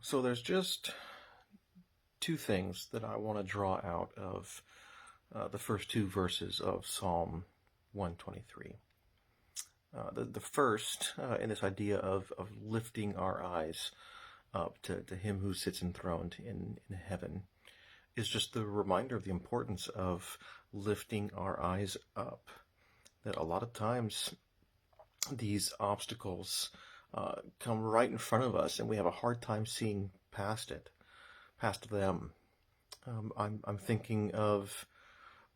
So there's just two things that I want to draw out of the first two verses of Psalm 123. The first, in this idea of lifting our eyes up to Him who sits enthroned in heaven, is just the reminder of the importance of lifting our eyes up. That a lot of times these obstacles come right in front of us, and we have a hard time seeing past them. I'm thinking of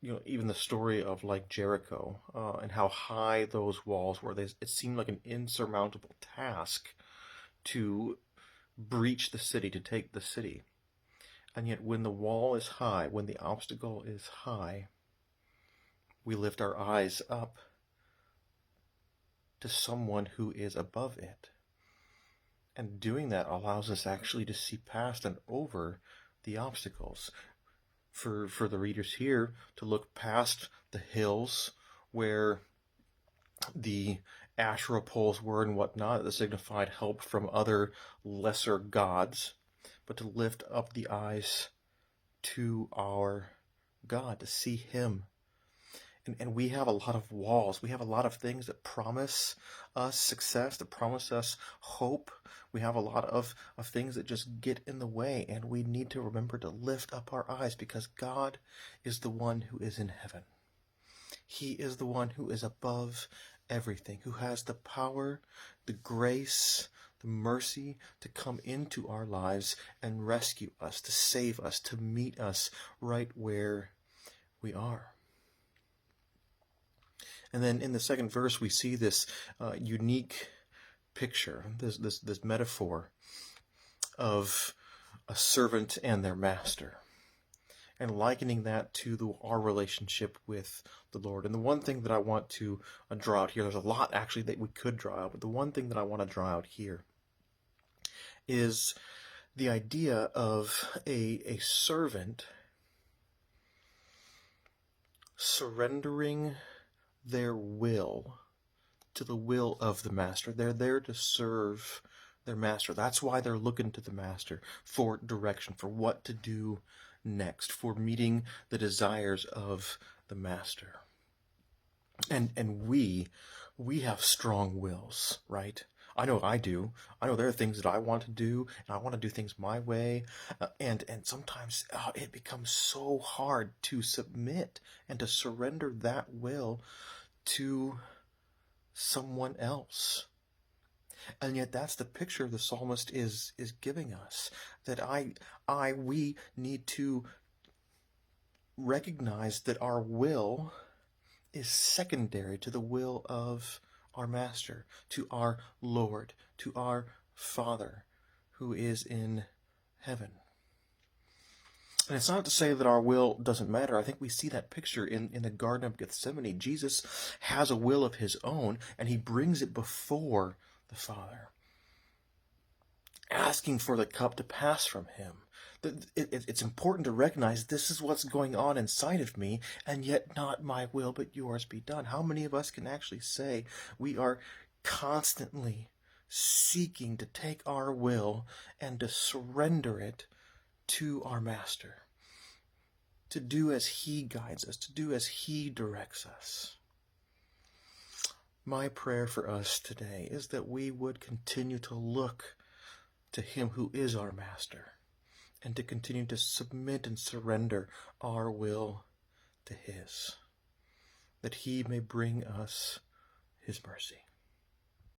even the story of like Jericho and how high those walls were. It seemed like an insurmountable task to breach the city, to take the city. And yet when the wall is high, when the obstacle is high, we lift our eyes up to someone who is above it. And doing that allows us actually to see past and over the obstacles. For the readers here to look past the hills where the Asherah poles were and whatnot that signified help from other lesser gods, but to lift up the eyes to our God, to see Him. And we have a lot of walls. We have a lot of things that promise us success, that promise us hope. We have a lot of things that just get in the way, and we need to remember to lift up our eyes because God is the one who is in heaven. He is the one who is above everything, who has the power, the grace, the mercy to come into our lives and rescue us, to save us, to meet us right where we are. And then in the second verse, we see this unique picture, this metaphor of a servant and their master, and likening that to our relationship with the Lord. And the one thing that I want to draw out here, there's a lot actually that we could draw out, but the one thing that I want to draw out here is the idea of a servant surrendering their will to the will of the master. They're there to serve their master. That's why they're looking to the master for direction, for what to do next, for meeting the desires of the master. And we have strong wills, right? I know I do. I know there are things that I want to do, and I want to do things my way. And sometimes it becomes so hard to submit and to surrender that will to someone else. And yet that's the picture the psalmist is giving us, that we need to recognize that our will is secondary to the will of our master, to our Lord, to our Father who is in heaven. And it's not to say that our will doesn't matter. I think we see that picture in the Garden of Gethsemane. Jesus has a will of His own, and He brings it before the Father, asking for the cup to pass from Him. It's important to recognize this is what's going on inside of me, and yet not my will, but yours be done. How many of us can actually say we are constantly seeking to take our will and to surrender it to our master, to do as He guides us, to do as He directs us? My prayer for us today is that we would continue to look to Him who is our master, and to continue to submit and surrender our will to His, that He may bring us His mercy.